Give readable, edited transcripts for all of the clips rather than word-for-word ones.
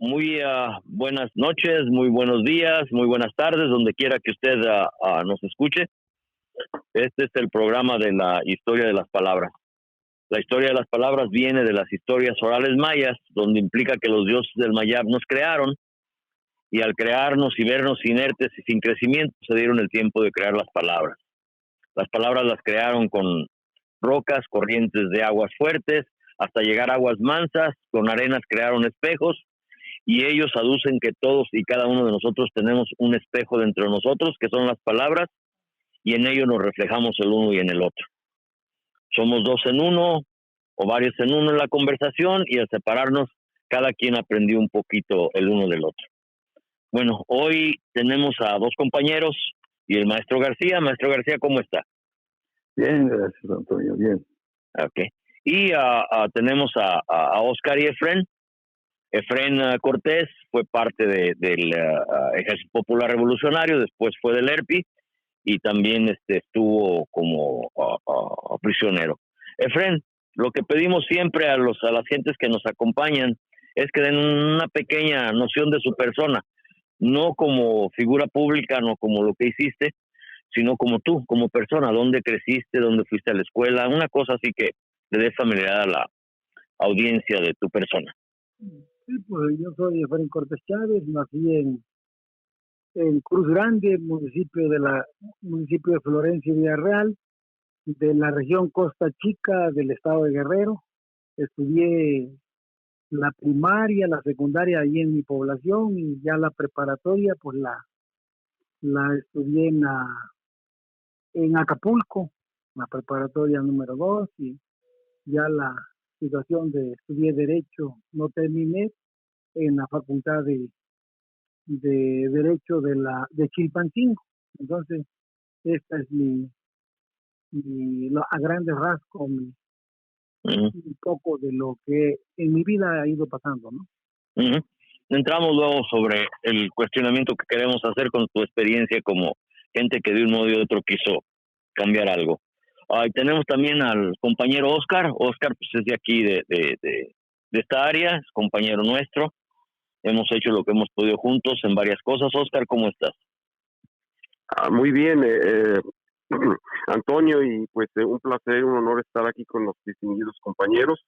Muy buenas noches, muy buenos días, muy buenas tardes, donde quiera que usted nos escuche. Este es el programa de la historia de las palabras. La historia de las palabras viene de las historias orales mayas, donde implica que los dioses del Mayab nos crearon, y al crearnos y vernos inertes y sin crecimiento, se dieron el tiempo de crear las palabras. Las palabras las crearon con rocas, corrientes de aguas fuertes, hasta llegar a aguas mansas, con arenas crearon espejos, y ellos aducen que todos y cada uno de nosotros tenemos un espejo dentro de nosotros, que son las palabras, y en ello nos reflejamos el uno y en el otro. Somos dos en uno, o varios en uno en la conversación, y al separarnos, cada quien aprendió un poquito el uno del otro. Bueno, hoy tenemos a dos compañeros y el maestro García. Maestro García, ¿cómo está? Bien, gracias, Antonio, bien. Ok. Y tenemos a Oscar y Efren. Efren Cortés fue parte del Ejército Popular Revolucionario, después fue del ERPI y también estuvo como prisionero. Efren, lo que pedimos siempre a las gentes que nos acompañan es que den una pequeña noción de su persona, no como figura pública, no como lo que hiciste, sino como tú, como persona, dónde creciste, dónde fuiste a la escuela, una cosa así que le dé familiaridad a la audiencia de tu persona. Sí, pues yo soy Efraín Cortés Chávez, nací en Cruz Grande, municipio de Florencia y Villarreal, de la región Costa Chica del estado de Guerrero. Estudié la primaria, la secundaria allí en mi población, y ya la preparatoria pues la estudié en Acapulco, la preparatoria número 2, y ya la situación de estudié Derecho no terminé en la Facultad de Derecho de Chilpancingo. Entonces, esta es a grandes rasgos, un poco de lo que en mi vida ha ido pasando, ¿no? Entramos luego sobre el cuestionamiento que queremos hacer con tu experiencia como gente que de un modo y otro quiso cambiar algo. Y tenemos también al compañero Oscar. Oscar pues es de aquí, de esta área, es compañero nuestro. Hemos hecho lo que hemos podido juntos en varias cosas. Oscar, ¿cómo estás? Muy bien, Antonio, y pues un placer, un honor estar aquí con los distinguidos compañeros.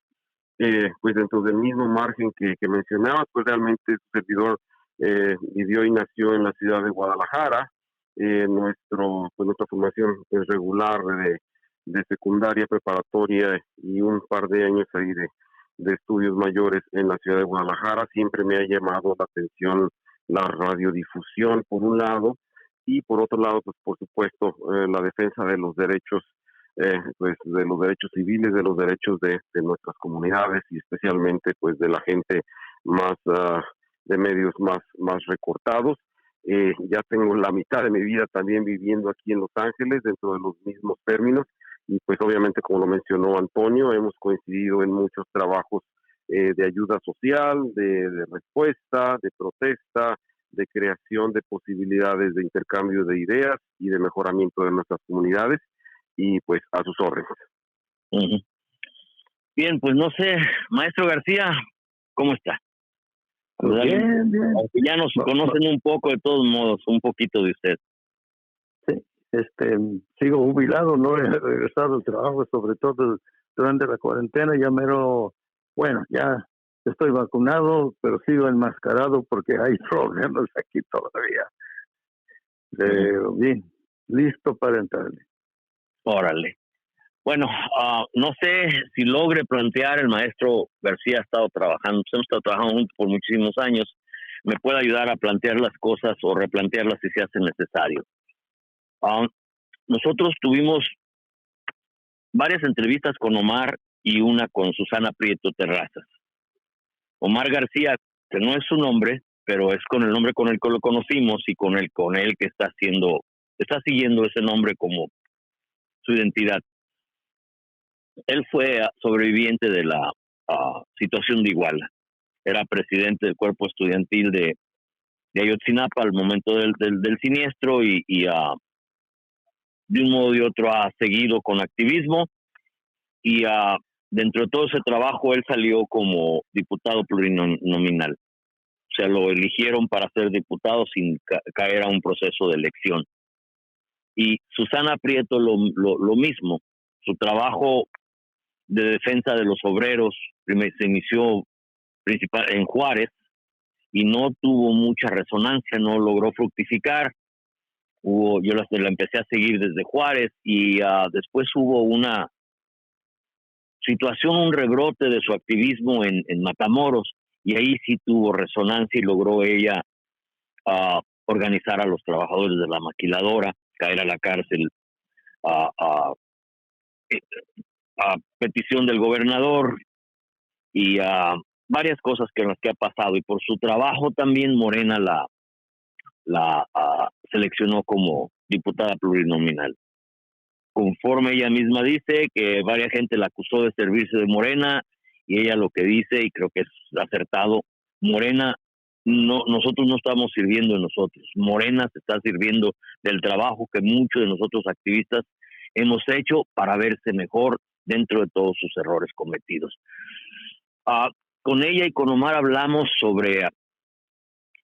Pues dentro del mismo margen que mencionabas, pues realmente su servidor vivió y nació en la ciudad de Guadalajara. Nuestra formación es regular de secundaria, preparatoria y un par de años ahí de estudios mayores en la ciudad de Guadalajara. Siempre me ha llamado la atención la radiodifusión, por un lado, y por otro lado, pues por supuesto, la defensa de los derechos, pues de los derechos civiles, de los derechos de nuestras comunidades, y especialmente pues de la gente más de medios más recortados. Ya tengo la mitad de mi vida también viviendo aquí en Los Ángeles, dentro de los mismos términos, y pues obviamente, como lo mencionó Antonio, hemos coincidido en muchos trabajos de ayuda social, de respuesta, de protesta, de creación de posibilidades de intercambio de ideas y de mejoramiento de nuestras comunidades, y pues a sus órdenes. Uh-huh. Bien, pues no sé, maestro García, ¿cómo está? Pues bien. Aunque ya nos conocen un poco, de todos modos, un poquito de usted. Sí, sigo jubilado, no he regresado al trabajo, sobre todo durante la cuarentena. Ya estoy vacunado, pero sigo enmascarado porque hay problemas aquí todavía. Bien, listo para entrarle. Órale. Bueno, no sé si logre plantear, el maestro García ha estado trabajando, hemos estado trabajando juntos por muchísimos años, me puede ayudar a plantear las cosas o replantearlas si se hace necesario. Nosotros tuvimos varias entrevistas con Omar y una con Susana Prieto Terrazas. Omar García, que no es su nombre, pero es con el nombre con el que lo conocimos, y con el que está siguiendo ese nombre como su identidad. Él fue sobreviviente de la situación de Iguala. Era presidente del cuerpo estudiantil de Ayotzinapa al momento del siniestro, y de un modo y otro ha seguido con activismo, y dentro de todo ese trabajo él salió como diputado plurinominal. sea, lo eligieron para ser diputado sin caer a un proceso de elección. Y Susana Prieto lo mismo. Su trabajo de defensa de los obreros se inició principal en Juárez y no tuvo mucha resonancia, no logró fructificar. Yo la empecé a seguir desde Juárez y después hubo una situación, un rebrote de su activismo en Matamoros, y ahí sí tuvo resonancia y logró ella organizar a los trabajadores de la maquiladora, caer a la cárcel a petición del gobernador y varias cosas que las que ha pasado, y por su trabajo también Morena la seleccionó como diputada plurinominal. Conforme ella misma dice que varias gente la acusó de servirse de Morena, y ella lo que dice, y creo que es acertado, Morena, nosotros no estamos sirviendo de nosotros, Morena se está sirviendo del trabajo que muchos de nosotros activistas hemos hecho para verse mejor dentro de todos sus errores cometidos. Con ella y con Omar hablamos sobre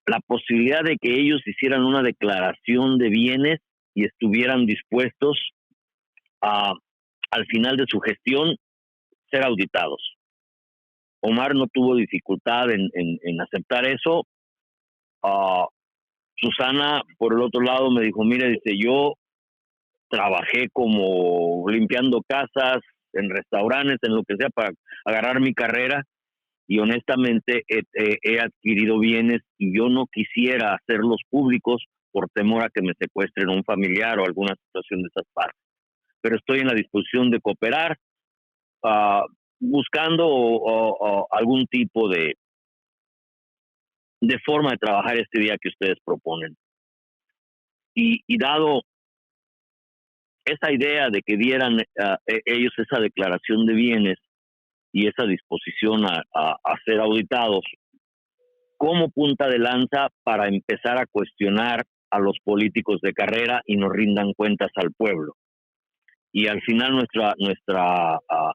la posibilidad de que ellos hicieran una declaración de bienes y estuvieran dispuestos al final de su gestión ser auditados. Omar no tuvo dificultad en aceptar eso. Susana, por el otro lado, me dijo, mire, dice, yo trabajé como limpiando casas, en restaurantes, en lo que sea, para agarrar mi carrera, y honestamente he adquirido bienes y yo no quisiera hacerlos públicos por temor a que me secuestren un familiar o alguna situación de esas partes. Pero estoy en la disposición de cooperar, buscando algún tipo de forma de trabajar este día que ustedes proponen. Y dado esa idea de que dieran ellos esa declaración de bienes y esa disposición a ser auditados como punta de lanza para empezar a cuestionar a los políticos de carrera y nos rindan cuentas al pueblo. Y al final nuestra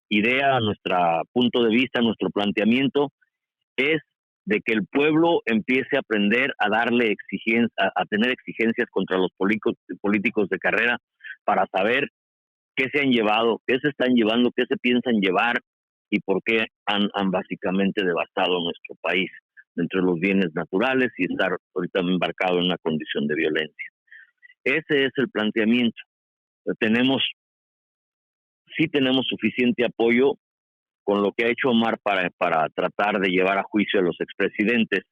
idea, nuestro punto de vista, nuestro planteamiento es de que el pueblo empiece a aprender a darle a tener exigencias contra los políticos de carrera para saber qué se han llevado, qué se están llevando, qué se piensan llevar y por qué han básicamente devastado nuestro país entre los bienes naturales y estar ahorita embarcado en una condición de violencia. Ese es el planteamiento. Sí tenemos suficiente apoyo con lo que ha hecho Omar para tratar de llevar a juicio a los expresidentes.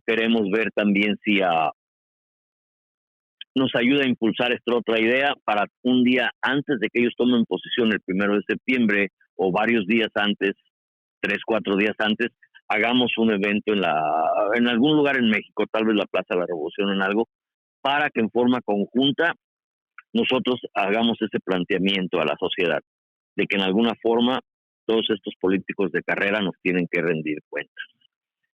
Queremos ver también si nos ayuda a impulsar esta otra idea para un día antes de que ellos tomen posesión, el 1 de septiembre, o varios días antes, 3, 4 días antes, hagamos un evento en algún lugar en México, tal vez la Plaza de la Revolución, en algo, para que en forma conjunta nosotros hagamos ese planteamiento a la sociedad, de que en alguna forma todos estos políticos de carrera nos tienen que rendir cuentas.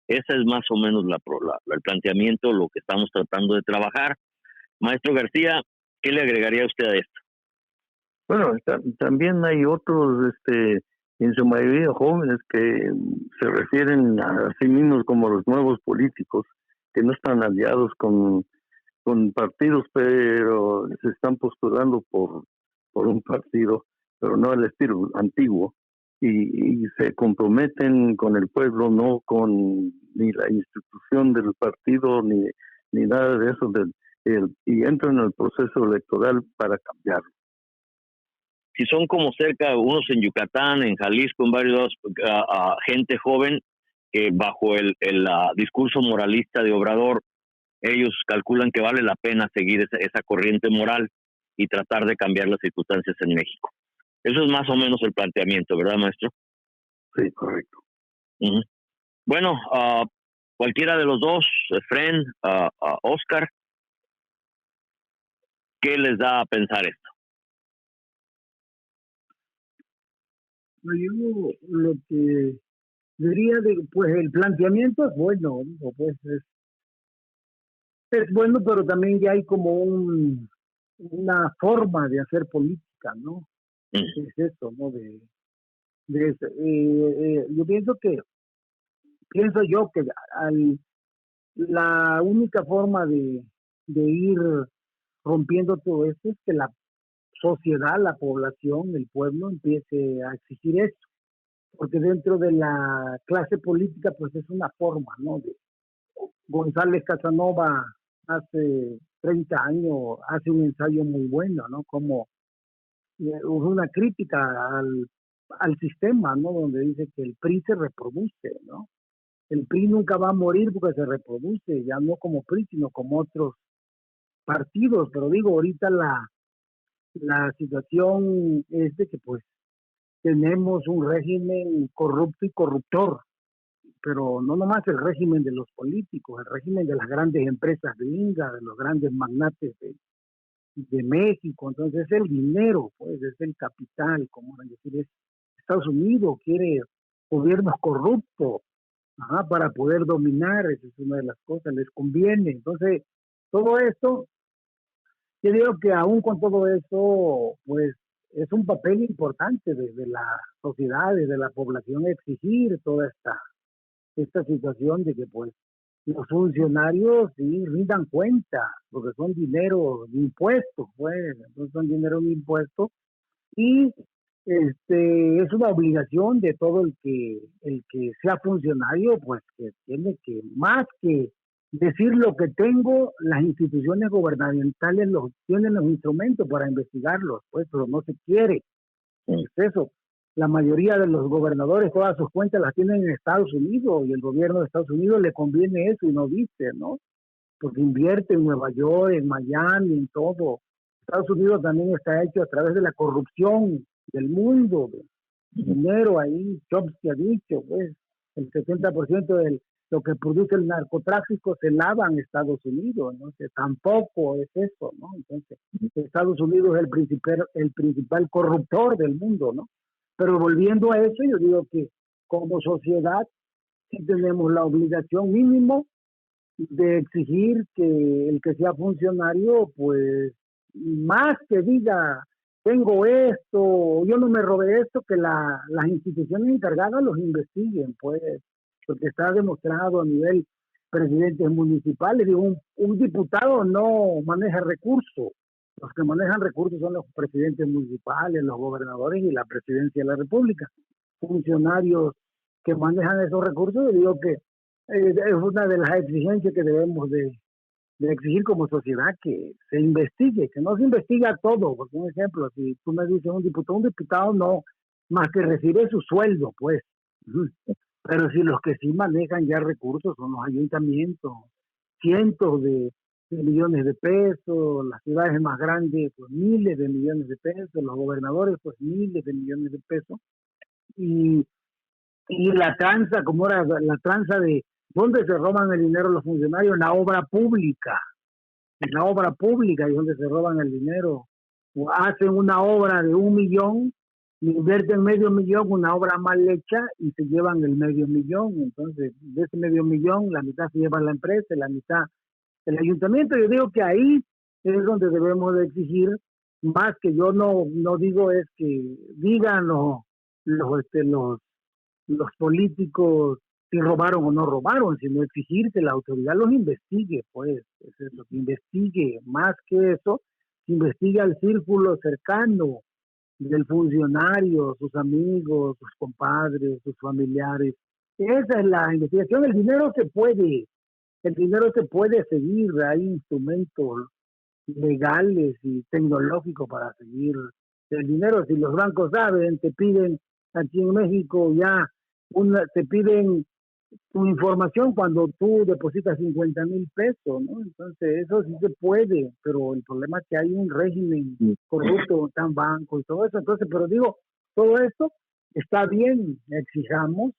Ese es más o menos el planteamiento, lo que estamos tratando de trabajar. Maestro García, ¿qué le agregaría a usted a esto? Bueno, también hay otros, en su mayoría jóvenes, que se refieren a sí mismos como los nuevos políticos, que no están aliados con partidos, pero se están postulando por un partido, pero no al estilo antiguo, y se comprometen con el pueblo, no con ni la institución del partido, ni nada de eso, y entran en el proceso electoral para cambiarlo. Si son como cerca, unos en Yucatán, en Jalisco, en varios, gente joven que bajo el discurso moralista de Obrador, ellos calculan que vale la pena seguir esa corriente moral y tratar de cambiar las circunstancias en México. Eso es más o menos el planteamiento, ¿verdad, maestro? Sí, correcto. Uh-huh. Bueno, cualquiera de los dos, Efren, Oscar, ¿qué les da a pensar esto? Yo lo que diría, pues el planteamiento es bueno, pues es bueno, pero también ya hay como una forma de hacer política, ¿no? Es eso, ¿no? Yo pienso yo que la única forma de ir rompiendo todo esto es que la sociedad, la población, el pueblo empiece a exigir esto, porque dentro de la clase política pues es una forma, ¿no? González Casanova hace 30 años hace un ensayo muy bueno, ¿no? Como hubo una crítica al sistema, ¿no? Donde dice que el PRI se reproduce, ¿no? El PRI nunca va a morir porque se reproduce, ya no como PRI, sino como otros partidos, pero digo, ahorita la situación es de que pues tenemos un régimen corrupto y corruptor, pero no nomás el régimen de los políticos, el régimen de las grandes empresas gringas, de los grandes magnates de México. Entonces es el dinero, pues es el capital, como decir, es Estados Unidos quiere gobiernos corruptos, para poder dominar, esa es una de las cosas, les conviene. Entonces, todo esto, yo digo que aún con todo eso, pues es un papel importante desde la sociedad, desde la población, exigir toda esta situación de que pues los funcionarios sí rindan cuenta, porque son dinero de impuestos, pues, entonces son dinero de impuestos, y es una obligación de todo el que sea funcionario, pues que tiene que, más que decir lo que tengo, las instituciones gubernamentales tienen los instrumentos para investigarlos, pues, pero no se quiere. Es eso. La mayoría de los gobernadores, todas sus cuentas las tienen en Estados Unidos, y el gobierno de Estados Unidos le conviene eso y no dice, ¿no? Porque invierte en Nueva York, en Miami, en todo. Estados Unidos también está hecho a través de la corrupción del mundo, de dinero ahí. Chomsky ha dicho, pues, el 70% de lo que produce el narcotráfico se lava en Estados Unidos, ¿no? Que tampoco es eso, ¿no? Entonces, Estados Unidos es el principal corruptor del mundo, ¿no? Pero volviendo a eso, yo digo que como sociedad sí tenemos la obligación mínimo de exigir que el que sea funcionario, pues, más que diga, tengo esto, yo no me robé esto, que las instituciones encargadas los investiguen, pues, porque está demostrado a nivel presidentes municipales. Digo, un diputado no maneja recursos. Los que manejan recursos son los presidentes municipales, los gobernadores y la presidencia de la República. Funcionarios que manejan esos recursos, yo digo que es una de las exigencias que debemos de exigir como sociedad, que se investigue, que no se investiga todo. Por ejemplo, si tú me dices un diputado no, más que recibe su sueldo, pues. Pero si los que sí manejan ya recursos son los ayuntamientos, cientos de millones de pesos, las ciudades más grandes, pues miles de millones de pesos, los gobernadores, pues miles de millones de pesos, y la tranza, como era la tranza de dónde se roban el dinero los funcionarios, en la obra pública, y donde se roban el dinero, o hacen una obra de 1 millón, invierten $500,000, una obra mal hecha, y se llevan el $500,000. Entonces, de ese $500,000, la mitad se lleva la empresa, la mitad el ayuntamiento. Yo digo que ahí es donde debemos de exigir más, que yo no digo es que digan los políticos si robaron o no robaron, sino exigir que la autoridad los investigue, pues, es eso, que investigue, más que eso, que investigue al círculo cercano del funcionario, sus amigos, sus compadres, sus familiares. Esa es la investigación. El dinero se puede seguir, hay instrumentos legales y tecnológicos para seguir el dinero. Si los bancos saben, te piden, aquí en México ya te piden tu información cuando tú depositas 50,000 pesos, ¿no? Entonces eso sí se puede, pero el problema es que hay un régimen corrupto, están bancos y todo eso. Entonces, pero digo, todo esto está bien, exijamos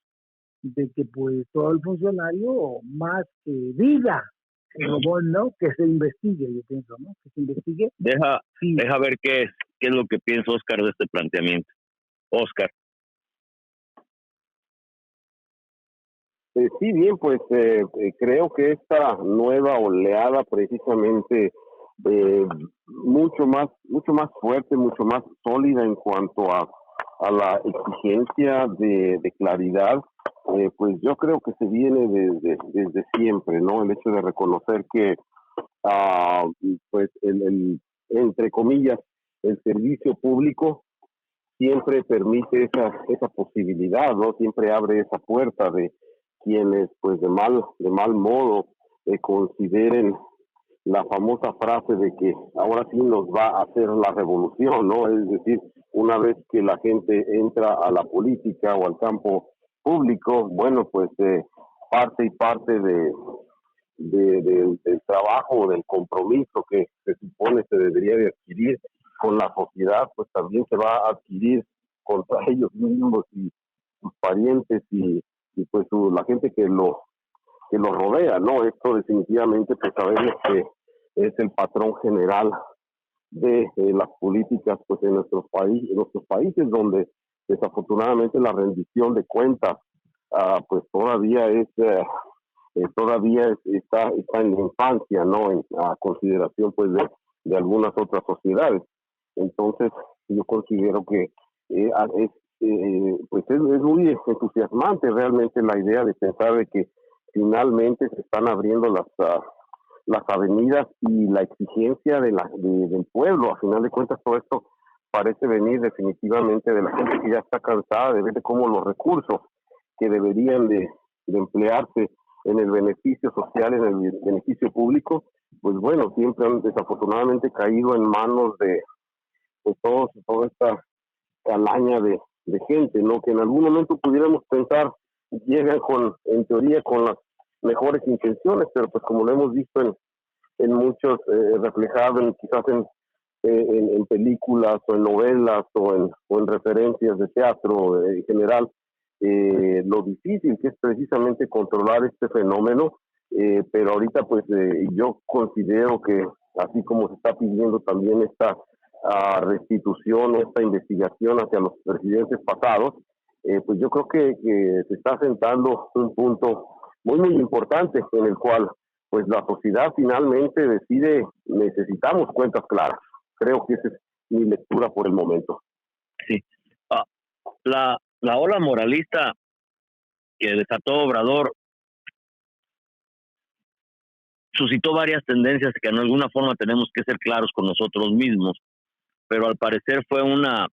de que pues todo el funcionario, más que diga que robó, no, que se investigue, yo pienso, ¿no? Que se investigue. Deja ver qué es lo que piensa Oscar de este planteamiento. Oscar. Sí, bien, pues creo que esta nueva oleada precisamente mucho más fuerte, mucho más sólida en cuanto a la exigencia de claridad pues yo creo que se viene desde siempre, ¿no? El hecho de reconocer que, ah, pues, entre comillas, el servicio público siempre permite esa posibilidad, ¿no? Siempre abre esa puerta de quienes, pues, de mal modo consideren la famosa frase de que ahora sí nos va a hacer la revolución, ¿no? Es decir, una vez que la gente entra a la política o al campo público, bueno, pues parte y parte del trabajo o del compromiso que se supone se debería de adquirir con la sociedad, pues también se va a adquirir contra ellos mismos y sus parientes y pues la gente que lo rodea, ¿no? Esto definitivamente pues sabemos que es el patrón general de las políticas pues en nuestros países donde desafortunadamente la rendición de cuentas pues está en la infancia, ¿no? A consideración pues de algunas otras sociedades. Entonces yo considero que es muy entusiasmante realmente la idea de pensar de que finalmente se están abriendo las avenidas y la exigencia del pueblo. A final de cuentas, todo esto parece venir definitivamente de la gente que ya está cansada de ver cómo los recursos que deberían de emplearse en el beneficio social, en el beneficio público, pues bueno, siempre han desafortunadamente caído en manos de toda esta calaña de gente, ¿no? Que en algún momento pudiéramos pensar llegan en teoría con las mejores intenciones, pero pues como lo hemos visto en muchos, reflejado quizás en películas o en novelas o en referencias de teatro en general, lo difícil que es precisamente controlar este fenómeno, pero ahorita pues yo considero que así como se está pidiendo también esta restitución, esta investigación hacia los presidentes pasados, pues yo creo que se está sentando un punto muy importante en el cual pues la sociedad finalmente decide, necesitamos cuentas claras. Creo que esa es mi lectura por el momento. Sí. La ola moralista que desató Obrador suscitó varias tendencias que en alguna forma tenemos que ser claros con nosotros mismos, pero al parecer fue una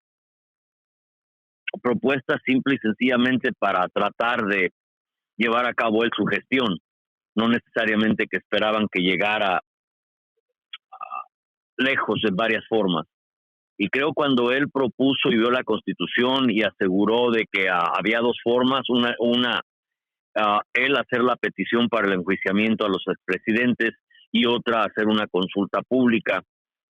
propuesta simple y sencillamente para tratar de llevar a cabo él su gestión, no necesariamente que esperaban que llegara lejos de varias formas. Y creo cuando él propuso y vio la Constitución y aseguró de que había dos formas, él hacer la petición para el enjuiciamiento a los expresidentes y otra hacer una consulta pública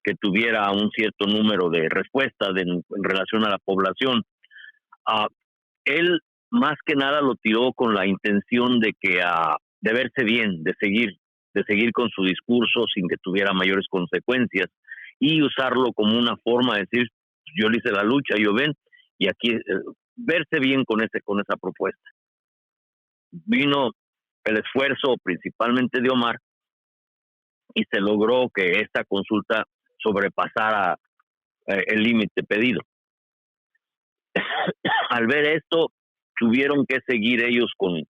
que tuviera un cierto número de respuestas en relación a la población. Él más que nada lo tiró con la intención de que de verse bien, de seguir con su discurso sin que tuviera mayores consecuencias y usarlo como una forma de decir, yo le hice la lucha, yo ven, y aquí verse bien con esa propuesta. Vino el esfuerzo principalmente de Omar y se logró que esta consulta sobrepasara el límite pedido. Al ver esto, tuvieron que seguir ellos con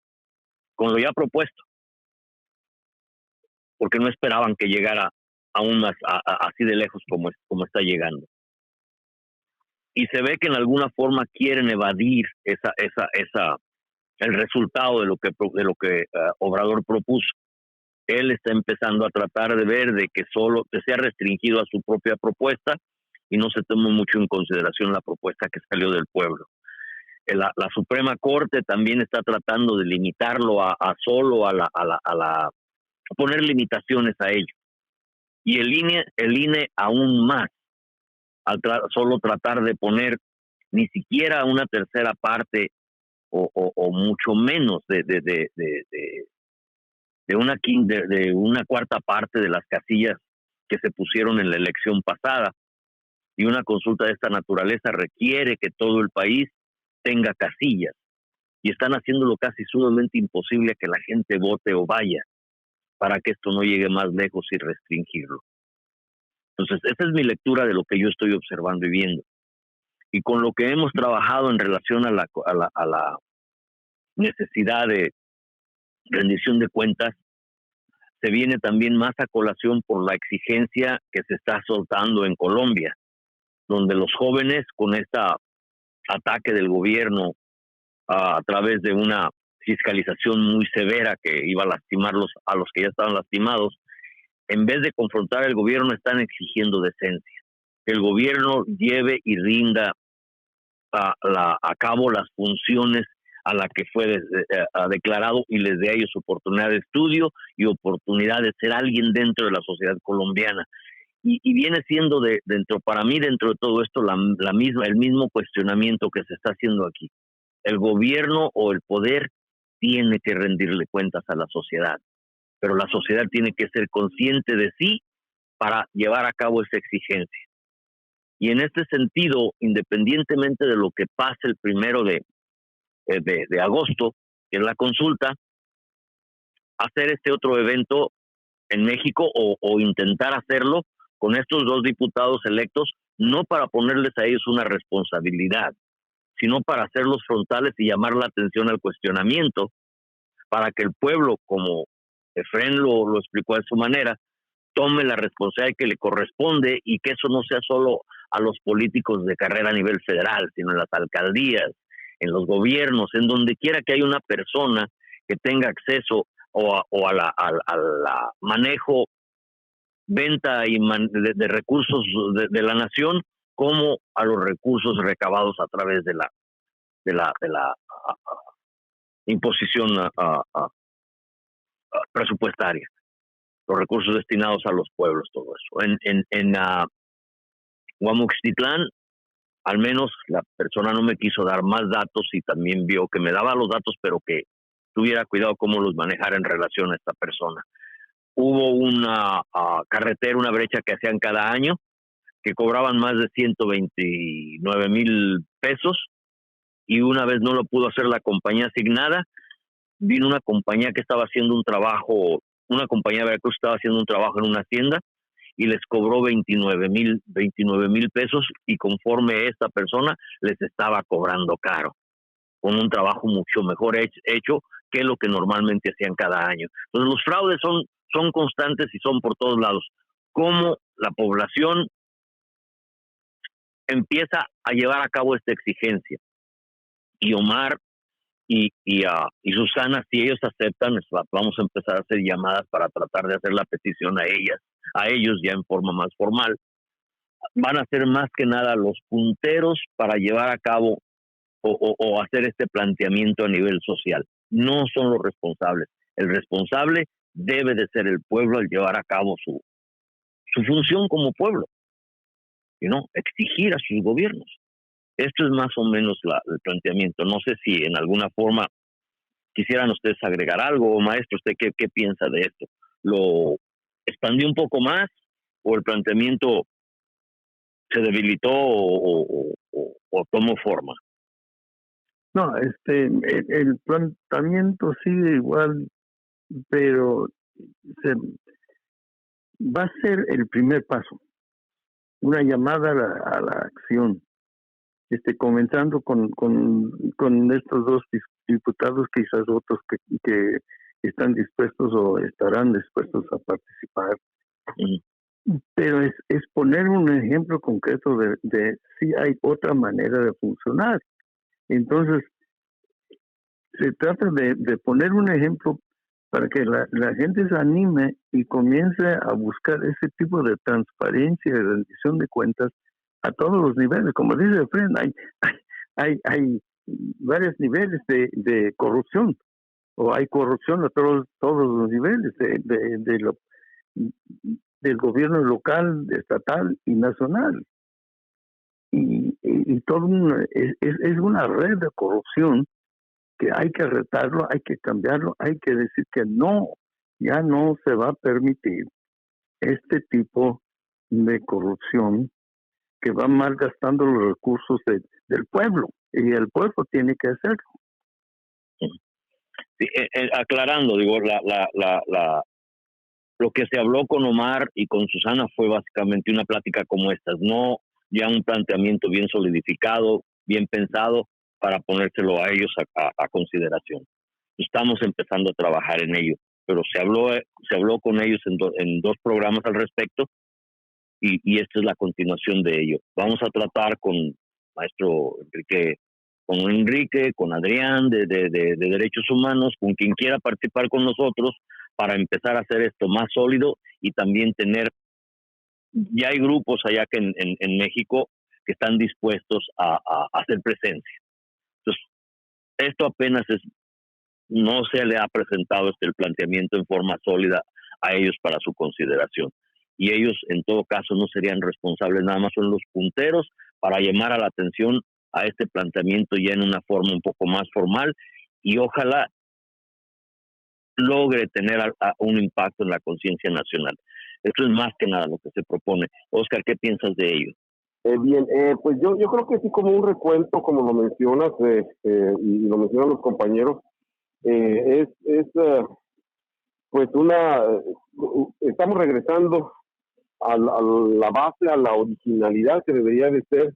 lo ya propuesto, porque no esperaban que llegara aún más así de lejos como está llegando. Y se ve que en alguna forma quieren evadir el resultado de lo que Obrador propuso. Él está empezando a tratar de ver de que solo que sea restringido a su propia propuesta y no se tome mucho en consideración la propuesta que salió del pueblo. La Suprema Corte también está tratando de limitarlo a poner limitaciones a ello. Y el INE aún más, al solo tratar de poner ni siquiera una tercera parte o mucho menos de una cuarta parte de las casillas que se pusieron en la elección pasada. Y una consulta de esta naturaleza requiere que todo el país tenga casillas. Y están haciéndolo casi sumamente imposible a que la gente vote o vaya para que esto no llegue más lejos y restringirlo. Entonces, esa es mi lectura de lo que yo estoy observando y viendo. Y con lo que hemos trabajado en relación a la necesidad de rendición de cuentas se viene también más a colación por la exigencia que se está soltando en Colombia, donde los jóvenes, con este ataque del gobierno a través de una fiscalización muy severa que iba a lastimarlos a los que ya estaban lastimados, en vez de confrontar al gobierno, están exigiendo decencia, que el gobierno lleve y rinda a cabo las funciones a la que fue declarado y les dé a ellos oportunidad de estudio y oportunidad de ser alguien dentro de la sociedad colombiana. Y viene siendo para mí dentro de todo esto el mismo cuestionamiento que se está haciendo aquí. El gobierno o el poder tiene que rendirle cuentas a la sociedad, pero la sociedad tiene que ser consciente de sí para llevar a cabo esa exigencia. Y en este sentido, independientemente de lo que pase el 1 de agosto, que es la consulta, hacer este otro evento en México o intentar hacerlo con estos 2 diputados electos, no para ponerles a ellos una responsabilidad, sino para hacerlos frontales y llamar la atención al cuestionamiento, para que el pueblo, como Efrén lo explicó de su manera, tome la responsabilidad que le corresponde y que eso no sea solo a los políticos de carrera a nivel federal, sino en las alcaldías, en los gobiernos, en donde quiera que haya una persona que tenga acceso a la manejo, venta de recursos de la nación, como a los recursos recabados a través de la imposición presupuestaria, los recursos destinados a los pueblos, todo eso. En Guamuxtitlán, al menos la persona no me quiso dar más datos y también vio que me daba los datos, pero que tuviera cuidado cómo los manejara en relación a esta persona. Hubo una carretera, una brecha que hacían cada año, que cobraban más de 129,000 pesos, y una vez no lo pudo hacer la compañía asignada, vino una compañía que estaba haciendo un trabajo, una compañía de Veracruz estaba haciendo un trabajo en una hacienda y les cobró 29,000 pesos, y conforme esta persona les estaba cobrando caro, con un trabajo mucho mejor hecho que lo que normalmente hacían cada año. Entonces los fraudes son constantes y son por todos lados. Cómo la población empieza a llevar a cabo esta exigencia. Y Omar y Susana, si ellos aceptan, vamos a empezar a hacer llamadas para tratar de hacer la petición a ellos ya en forma más formal. Van a ser más que nada los punteros para llevar a cabo o hacer este planteamiento a nivel social. No son los responsables. El responsable debe de ser el pueblo al llevar a cabo su función como pueblo, exigir a sus gobiernos. Esto es más o menos el planteamiento. No sé si en alguna forma quisieran ustedes agregar algo, maestro. ¿Usted qué piensa de esto? ¿Lo expandió un poco más o el planteamiento se debilitó o tomó forma? No, el planteamiento sigue igual, pero va a ser el primer paso, una llamada a la acción, comenzando con estos 2 diputados, quizás otros que están dispuestos o estarán dispuestos a participar. Pero es poner un ejemplo concreto de si hay otra manera de funcionar. Entonces, se trata de poner un ejemplo para que la gente se anime y comience a buscar ese tipo de transparencia y rendición de cuentas a todos los niveles. Como dice Efrén, hay varios niveles de corrupción, o hay corrupción a todos los niveles del gobierno local, estatal y nacional. Y todo es una red de corrupción que hay que retarlo, hay que cambiarlo, hay que decir que ya no se va a permitir este tipo de corrupción que va malgastando los recursos del pueblo, y el pueblo tiene que hacerlo. Sí, aclarando, digo, lo que se habló con Omar y con Susana fue básicamente una plática como estas, no ya un planteamiento bien solidificado, bien pensado, para ponérselo a ellos a consideración. Estamos empezando a trabajar en ello, pero se habló con ellos en 2 programas al respecto, y esta es la continuación de ello. Vamos a tratar con maestro Enrique, con Adrián de Derechos Humanos, con quien quiera participar con nosotros, para empezar a hacer esto más sólido y también ya hay grupos allá que en México que están dispuestos a hacer presencia. Entonces, esto apenas no se le ha presentado el planteamiento en forma sólida a ellos para su consideración. Y ellos, en todo caso, no serían responsables, nada más son los punteros para llamar a la atención a este planteamiento ya en una forma un poco más formal, y ojalá logre tener un impacto en la conciencia nacional. Esto es más que nada lo que se propone. Oscar, ¿qué piensas de ello? Bien, pues yo creo que sí, como un recuento, como lo mencionas, y lo mencionan los compañeros, pues estamos regresando a la base, a la originalidad que debería de ser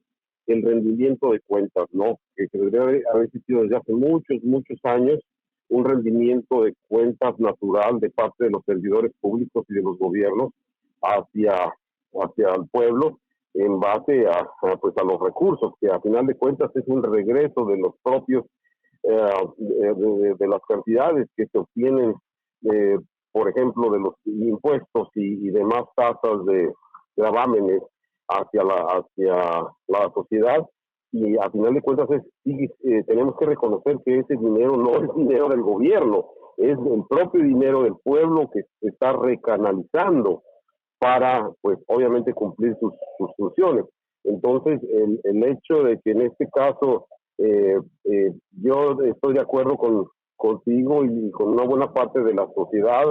el rendimiento de cuentas, ¿no? Que debería haber existido desde hace muchos años un rendimiento de cuentas natural de parte de los servidores públicos y de los gobiernos hacia el pueblo, en base pues a los recursos, que a final de cuentas es un regreso de los propios de las cantidades que se obtienen, por ejemplo, de los impuestos y demás tasas de gravámenes hacia la sociedad. Y a final de cuentas tenemos que reconocer que ese dinero no es dinero del gobierno, es el propio dinero del pueblo que se está recanalizando para, pues, obviamente cumplir sus funciones. Entonces, el hecho de que en este caso yo estoy de acuerdo contigo y con una buena parte de la sociedad,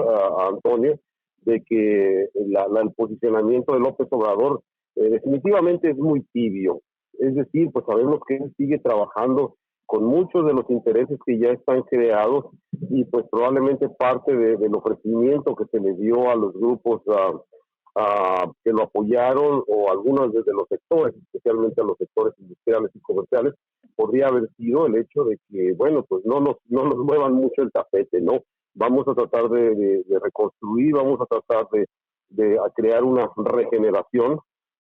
Antonio, de que el posicionamiento de López Obrador definitivamente es muy tibio. Es decir, pues sabemos que él sigue trabajando con muchos de los intereses que ya están creados, y pues probablemente parte del ofrecimiento que se le dio a los grupos que lo apoyaron, o algunos de los sectores, especialmente a los sectores industriales y comerciales, podría haber sido el hecho de que, bueno, pues no nos muevan mucho el tapete, ¿no? Vamos a tratar de reconstruir, vamos a tratar de crear una regeneración,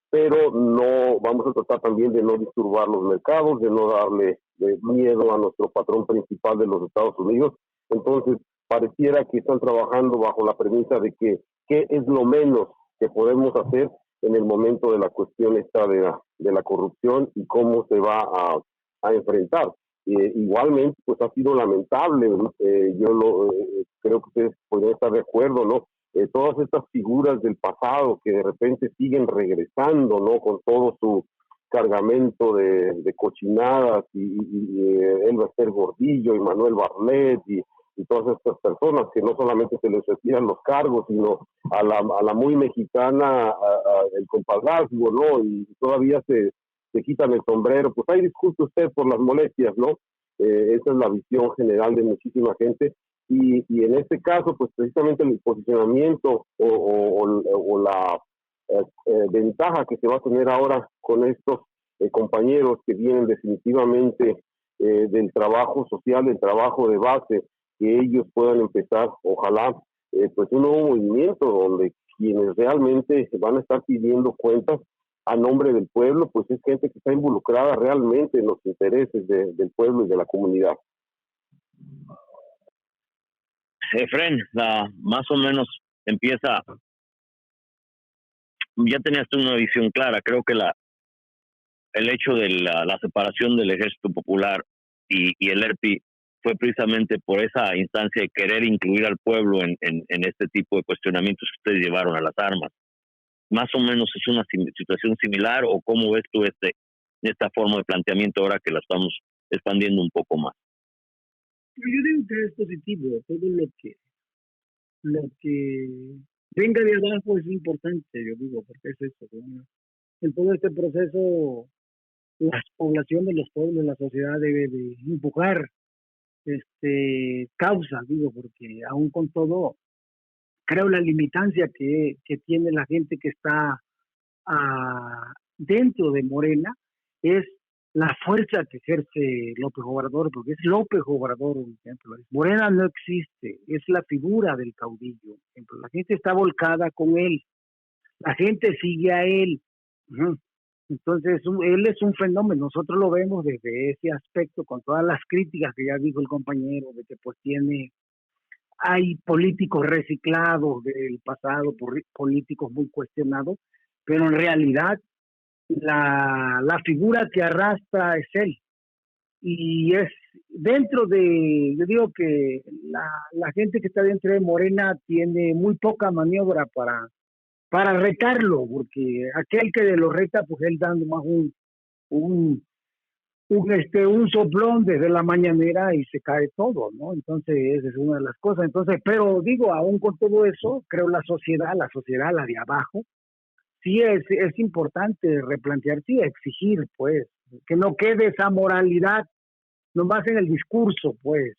pero no vamos a tratar también de no disturbar los mercados, de no darle miedo a nuestro patrón principal de los Estados Unidos. Entonces, pareciera que están trabajando bajo la premisa de que qué es lo menos que podemos hacer en el momento de la cuestión esta de la corrupción y cómo se va a enfrentar. Igualmente, pues ha sido lamentable, creo que ustedes podrían estar de acuerdo, ¿no? Todas estas figuras del pasado que de repente siguen regresando, ¿no? Con todo su cargamento de cochinadas, y Elbester Gordillo y Manuel Barlet y todas estas personas que no solamente se les retiran los cargos, sino a la muy mexicana, el compadrazgo, ¿no? Y todavía se quitan el sombrero. Pues ahí disculpe usted por las molestias, ¿no? Esa es la visión general de muchísima gente. Y en este caso, pues precisamente el posicionamiento o la ventaja que se va a tener ahora con estos compañeros que vienen definitivamente del trabajo social, del trabajo de base, que ellos puedan empezar, ojalá, pues un nuevo movimiento donde quienes realmente van a estar pidiendo cuentas a nombre del pueblo, pues es gente que está involucrada realmente en los intereses del pueblo y de la comunidad. Efren, más o menos empieza, ya tenías tú una visión clara. Creo que el hecho de la separación del Ejército Popular y el ERPI fue precisamente por esa instancia de querer incluir al pueblo en este tipo de cuestionamientos que ustedes llevaron a las armas. Más o menos es una situación similar, o cómo ves tú esta forma de planteamiento ahora que la estamos expandiendo un poco más. Yo digo que es positivo. Todo lo que venga de abajo es importante, yo digo, porque es eso, ¿no? En todo este proceso, la población de los pueblos, la sociedad debe de empujar causa, digo, porque aún con todo, creo la limitancia que tiene la gente que está dentro de Morena es la fuerza que ejerce López Obrador, porque es López Obrador, por ejemplo. Morena no existe, es la figura del caudillo. Por ejemplo. La gente está volcada con él, la gente sigue a él. Uh-huh. Entonces, él es un fenómeno, nosotros lo vemos desde ese aspecto, con todas las críticas que ya dijo el compañero, de que pues hay políticos reciclados del pasado, políticos muy cuestionados, pero en realidad la figura que arrastra es él. Y es yo digo que la gente que está dentro de Morena tiene muy poca maniobra para retarlo, porque aquel que lo reta, pues él dando más un soplón desde la mañanera y se cae todo, ¿no? Entonces, esa es una de las cosas. Entonces, pero digo, aún con todo eso, creo la sociedad, la de abajo, sí es importante replantear, sí, exigir, pues, que no quede esa moralidad nomás en el discurso, pues,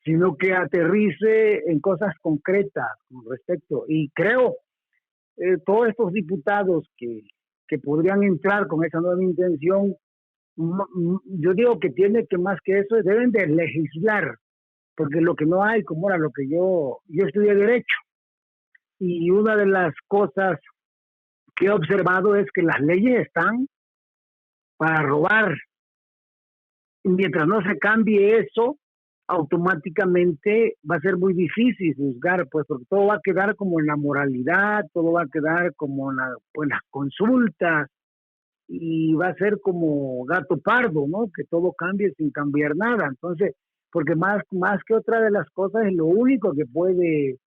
sino que aterrice en cosas concretas con respecto. Y creo, todos estos diputados que podrían entrar con esa nueva intención, yo digo que tiene que más que eso, deben de legislar, porque lo que no hay, como era lo que yo estudié Derecho, y una de las cosas que he observado es que las leyes están para robar. Y mientras no se cambie eso, automáticamente va a ser muy difícil juzgar, pues, porque todo va a quedar como en la moralidad, todo va a quedar como en las consultas, y va a ser como gato pardo, ¿no? Que todo cambie sin cambiar nada. Entonces, porque más que otra de las cosas, es lo único que puede,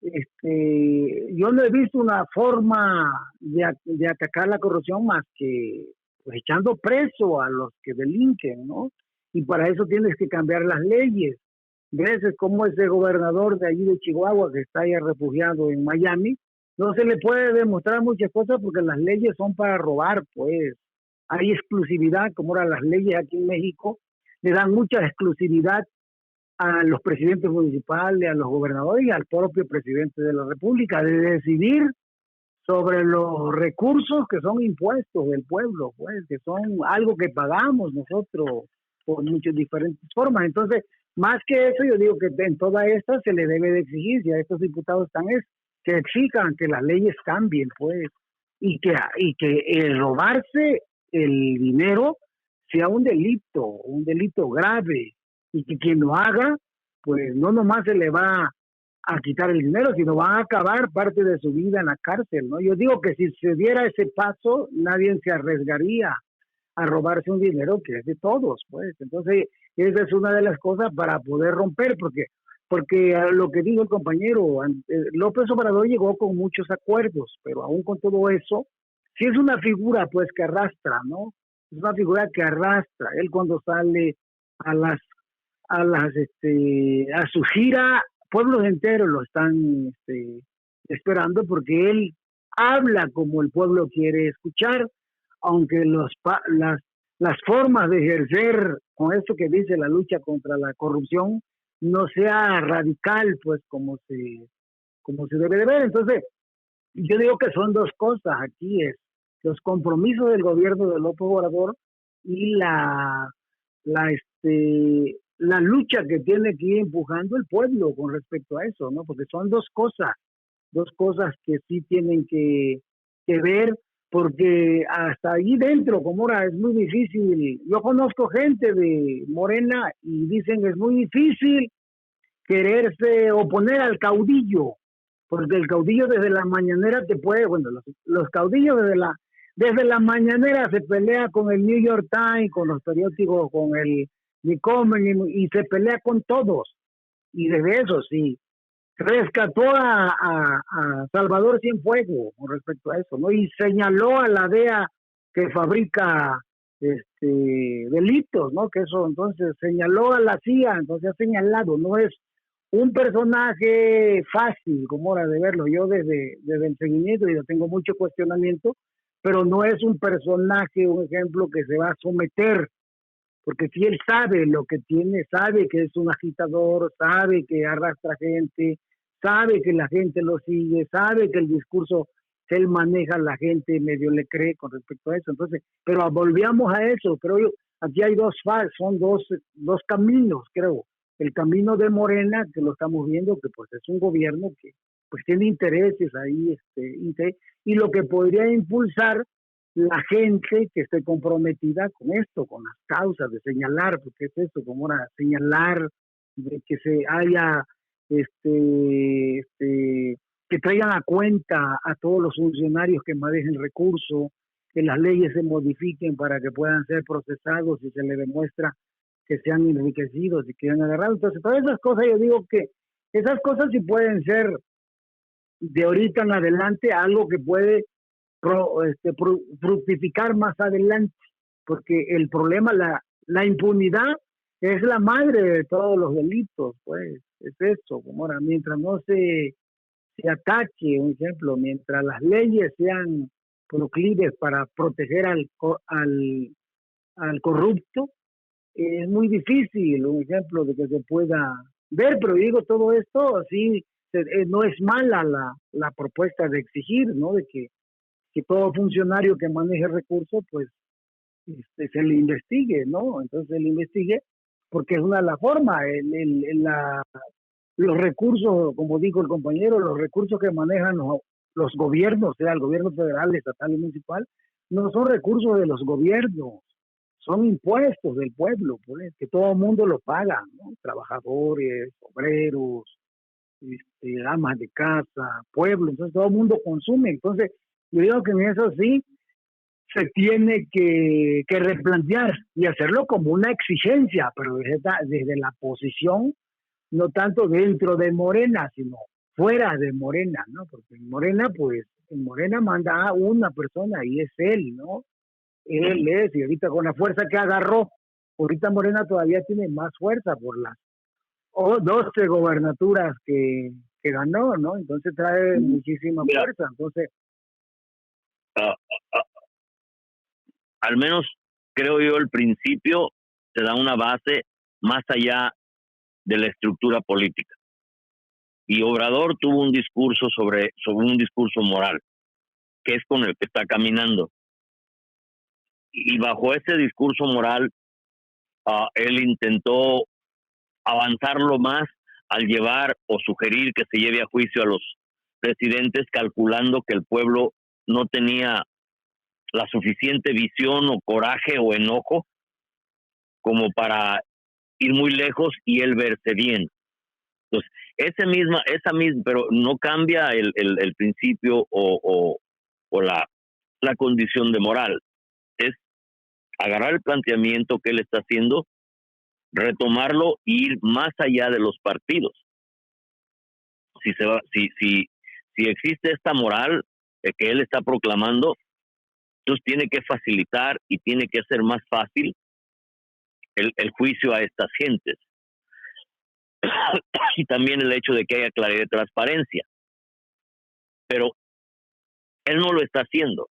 yo no he visto una forma de atacar la corrupción más que pues, echando preso a los que delinquen, ¿no? Y para eso tienes que cambiar las leyes. Veces como ese gobernador de allí de Chihuahua que está ya refugiado en Miami, no se le puede demostrar muchas cosas porque las leyes son para robar, pues. Hay exclusividad, como ahora las leyes aquí en México, le dan mucha exclusividad a los presidentes municipales, a los gobernadores y al propio presidente de la República de decidir sobre los recursos que son impuestos del pueblo, pues, que son algo que pagamos nosotros por muchas diferentes formas. Entonces, más que eso, yo digo que en toda esta se le debe de exigir, si a estos diputados están, es que exijan que las leyes cambien, pues, y que el robarse el dinero sea un delito grave, y que quien lo haga, pues no nomás se le va a quitar el dinero, sino va a acabar parte de su vida en la cárcel, ¿no? Yo digo que si se diera ese paso, nadie se arriesgaría a robarse un dinero que es de todos, pues. Entonces, esa es una de las cosas para poder romper, porque lo que dijo el compañero, López Obrador llegó con muchos acuerdos, pero aún con todo eso, sí es una figura, pues, que arrastra, ¿no? Es una figura que arrastra. Él cuando sale a su gira, pueblos enteros lo están esperando, porque él habla como el pueblo quiere escuchar, aunque las formas de ejercer con esto que dice la lucha contra la corrupción no sea radical, pues como se debe de ver. Entonces, yo digo que son dos cosas aquí, es los compromisos del gobierno de López Obrador y la lucha que tiene que ir empujando el pueblo con respecto a eso, ¿no? Porque son dos cosas que sí tienen que ver, porque hasta ahí dentro, como ahora es muy difícil. Yo conozco gente de Morena y dicen es muy difícil quererse oponer al caudillo, porque el caudillo desde la mañanera te puede, bueno, los caudillos desde la mañanera se pelea con el New York Times, con los periódicos, con el Nicomen, y se pelea con todos. Y desde eso sí, rescató a Salvador Cienfuegos con respecto a eso, ¿no? Y señaló a la DEA que fabrica delitos, ¿no? Que eso, entonces, señaló a la CIA, entonces ha señalado, no es un personaje fácil, como era de verlo. Yo desde el seguimiento, yo tengo mucho cuestionamiento, pero no es un personaje, un ejemplo que se va a someter, porque si él sabe lo que tiene, sabe que es un agitador, sabe que arrastra gente, sabe que la gente lo sigue, sabe que el discurso él maneja, la gente medio le cree con respecto a eso. Entonces, pero volvíamos a eso, creo yo. Aquí hay son dos caminos, creo. El camino de Morena, que lo estamos viendo, que pues es un gobierno que pues tiene intereses ahí, y lo que podría impulsar la gente que esté comprometida con esto, con las causas de señalar, porque es esto, como era señalar, de que se haya que traigan a cuenta a todos los funcionarios que manejen recursos, que las leyes se modifiquen para que puedan ser procesados si se les demuestra que se han enriquecido y que han agarrado. Entonces, todas esas cosas, yo digo que esas cosas sí pueden ser de ahorita en adelante algo que puede fructificar más adelante, porque el problema, la impunidad es la madre de todos los delitos, pues, es eso, como ahora, mientras no se ataque, un ejemplo, mientras las leyes sean proclives para proteger al corrupto, es muy difícil, un ejemplo, de que se pueda ver, pero digo, todo esto, así, no es mala la propuesta de exigir, ¿no? De que todo funcionario que maneje recursos, pues, se le investigue, ¿no? Entonces se le investigue, porque es una de las formas, los recursos, como dijo el compañero, los recursos que manejan los gobiernos, sea el gobierno federal, estatal y municipal, no son recursos de los gobiernos, son impuestos del pueblo, pues, que todo el mundo lo paga, ¿no? Trabajadores, obreros, amas de casa, pueblo, entonces todo el mundo consume. Entonces, yo digo que en eso sí se tiene que replantear y hacerlo como una exigencia, pero desde la posición, no tanto dentro de Morena, sino fuera de Morena, ¿no? Porque en Morena, pues, en Morena manda a una persona y es él, ¿no? Él es, y ahorita con la fuerza que agarró, ahorita Morena todavía tiene más fuerza por las 12 gobernaturas que ganó, ¿no? Entonces trae muchísima fuerza. Entonces, al menos creo yo el principio te da una base más allá de la estructura política. Y Obrador tuvo un discurso sobre un discurso moral, que es con el que está caminando. Y bajo ese discurso moral, él intentó avanzarlo más al llevar o sugerir que se lleve a juicio a los presidentes, calculando que el pueblo no tenía la suficiente visión o coraje o enojo como para ir muy lejos y él verse bien. Entonces, esa misma, pero no cambia el principio o la condición de moral. Es agarrar el planteamiento que él está haciendo, retomarlo e ir más allá de los partidos. Si existe esta moral que él está proclamando, entonces tiene que facilitar y tiene que hacer más fácil el juicio a estas gentes. Y también el hecho de que haya claridad y transparencia. Pero él no lo está haciendo,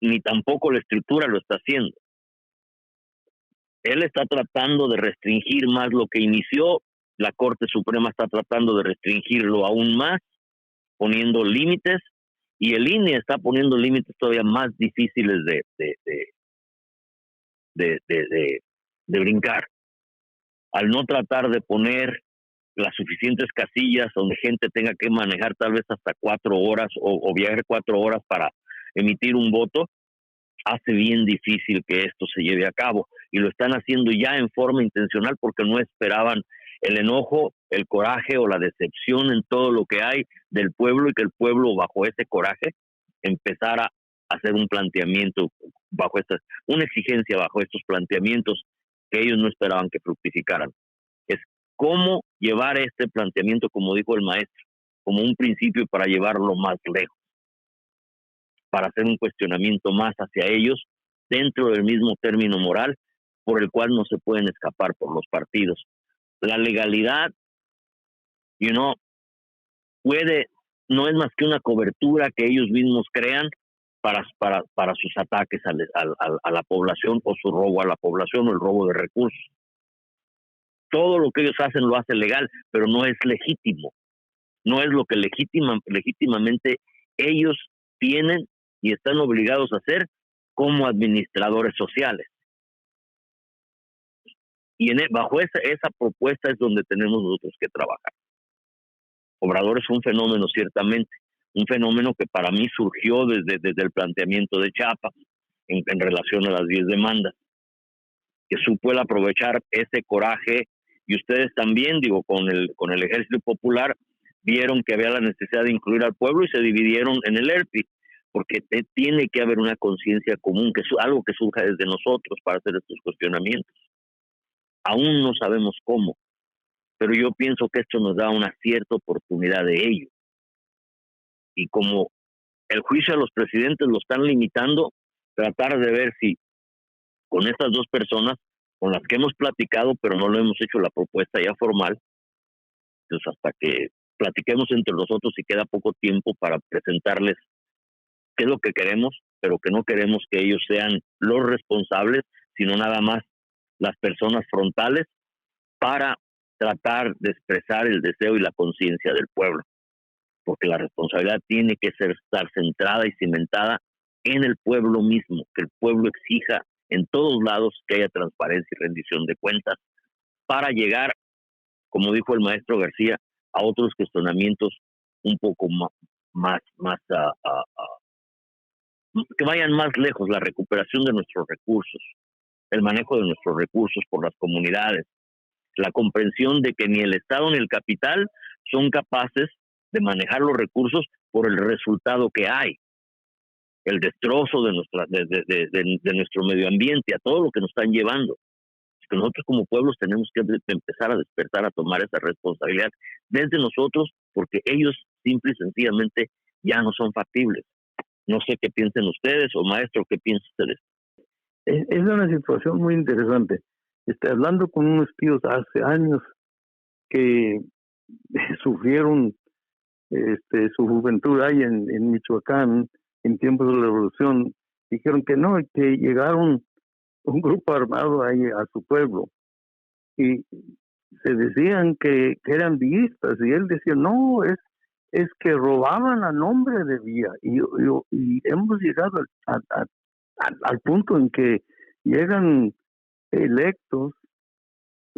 ni tampoco la estructura lo está haciendo. Él está tratando de restringir más lo que inició, la Corte Suprema está tratando de restringirlo aún más, poniendo límites, y el INE está poniendo límites todavía más difíciles de brincar, al no tratar de poner las suficientes casillas donde gente tenga que manejar tal vez hasta 4 horas o viajar 4 horas para emitir un voto, hace bien difícil que esto se lleve a cabo, y lo están haciendo ya en forma intencional porque no esperaban el enojo, el coraje o la decepción en todo lo que hay del pueblo, y que el pueblo bajo ese coraje empezara a hacer un planteamiento una exigencia bajo estos planteamientos que ellos no esperaban que fructificaran. Es cómo llevar este planteamiento, como dijo el maestro, como un principio para llevarlo más lejos, para hacer un cuestionamiento más hacia ellos dentro del mismo término moral por el cual no se pueden escapar por los partidos. La legalidad, no es más que una cobertura que ellos mismos crean para sus ataques a la población, o su robo a la población, o el robo de recursos. Todo lo que ellos hacen lo hacen legal, pero no es legítimo. No es lo que legítimamente ellos tienen y están obligados a hacer como administradores sociales. Y bajo esa propuesta es donde tenemos nosotros que trabajar. Obrador es un fenómeno, ciertamente, un fenómeno que para mí surgió desde el planteamiento de Chiapas en relación a las 10 demandas, que supo él aprovechar ese coraje, y ustedes también, digo, con el Ejército Popular, vieron que había la necesidad de incluir al pueblo y se dividieron en el ERPI, porque tiene que haber una conciencia común, que es algo que surja desde nosotros para hacer estos cuestionamientos. Aún no sabemos cómo, pero yo pienso que esto nos da una cierta oportunidad de ello. Y como el juicio a los presidentes lo están limitando, tratar de ver si con estas dos personas con las que hemos platicado, pero no lo hemos hecho la propuesta ya formal, pues hasta que platiquemos entre nosotros y queda poco tiempo para presentarles qué es lo que queremos, pero que no queremos que ellos sean los responsables, sino nada más las personas frontales para tratar de expresar el deseo y la conciencia del pueblo, porque la responsabilidad tiene que estar centrada y cimentada en el pueblo mismo, que el pueblo exija en todos lados que haya transparencia y rendición de cuentas para llegar, como dijo el maestro García, a otros cuestionamientos un poco más que vayan más lejos, la recuperación de nuestros recursos, el manejo de nuestros recursos por las comunidades, la comprensión de que ni el Estado ni el capital son capaces de manejar los recursos por el resultado que hay, el destrozo de nuestro medio ambiente, a todo lo que nos están llevando. Que nosotros como pueblos tenemos que empezar a despertar, a tomar esa responsabilidad desde nosotros, porque ellos simple y sencillamente ya no son factibles. No sé qué piensen ustedes, o maestro, ¿qué piensan ustedes? Es una situación muy interesante. Hablando con unos tíos hace años que sufrieron su juventud ahí en Michoacán, en tiempos de la revolución, dijeron que no, que llegaron un grupo armado ahí a su pueblo y se decían que eran villistas, y él decía, no, es que robaban a nombre de Villa, y hemos llegado al punto en que llegan electos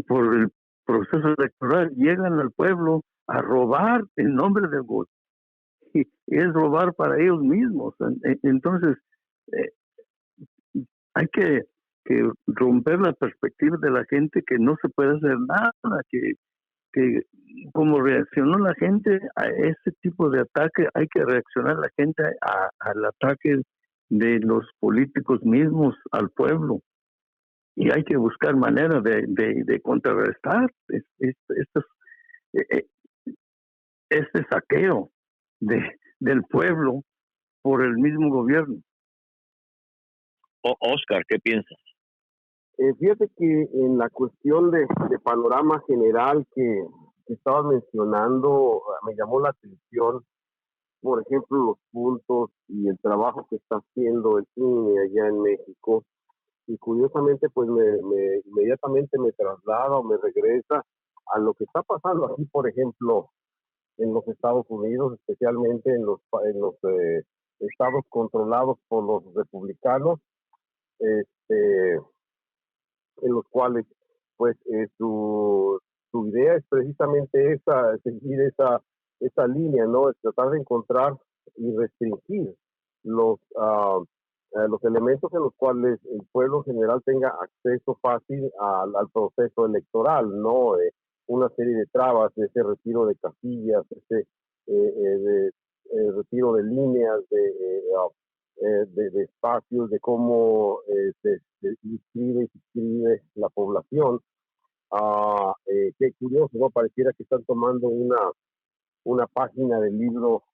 por el proceso electoral, llegan al pueblo a robar en nombre del voto, y es robar para ellos mismos. Entonces hay que romper la perspectiva de la gente, que no se puede hacer nada, que como reaccionó la gente a ese tipo de ataque, hay que reaccionar la gente al ataque de los políticos mismos al pueblo, y hay que buscar maneras de contrarrestar este saqueo del pueblo por el mismo gobierno. Oscar, ¿qué piensas? Fíjate que en la cuestión de panorama general que estabas mencionando, me llamó la atención, por ejemplo, los puntos y el trabajo que está haciendo el INE allá en México, y curiosamente pues inmediatamente me traslada o me regresa a lo que está pasando aquí, por ejemplo, en los Estados Unidos, especialmente en los estados controlados por los republicanos, en los cuales pues su idea es precisamente esa, seguir esa línea, ¿no? Es tratar de encontrar y restringir los elementos en los cuales el pueblo en general tenga acceso fácil al proceso electoral, ¿no? Una serie de trabas, ese retiro de casillas, ese retiro de líneas, de espacios, de cómo se inscribe y se inscribe la población. Qué curioso, ¿no? Pareciera que están tomando una página del libro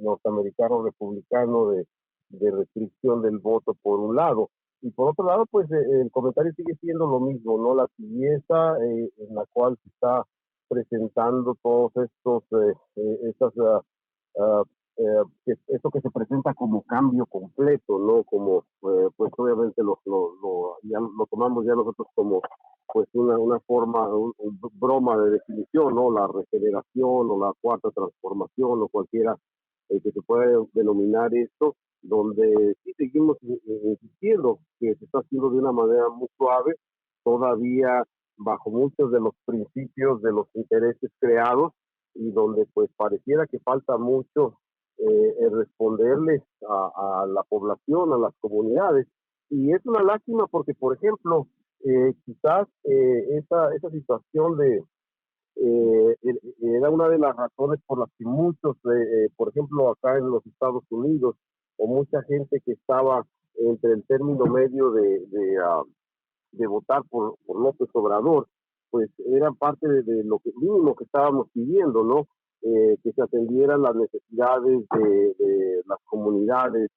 norteamericano republicano de restricción del voto por un lado, y por otro lado pues el comentario sigue siendo lo mismo, ¿no? La pieza en la cual se está presentando todos esto que se presenta como cambio completo, ¿no? Como pues obviamente ya lo tomamos ya nosotros como pues una forma, broma de definición, ¿no? La regeneración o la cuarta transformación o cualquiera que se puede denominar esto, donde sí seguimos insistiendo que se está haciendo de una manera muy suave, todavía bajo muchos de los principios de los intereses creados, y donde pues pareciera que falta mucho responderles a la población, a las comunidades. Y es una lástima porque, por ejemplo, quizás esa situación era una de las razones por las que muchos, por ejemplo, acá en los Estados Unidos, o mucha gente que estaba entre el término medio de votar por López Obrador, pues era parte de lo que mínimo que estábamos pidiendo, ¿no? Que se atendieran las necesidades de las comunidades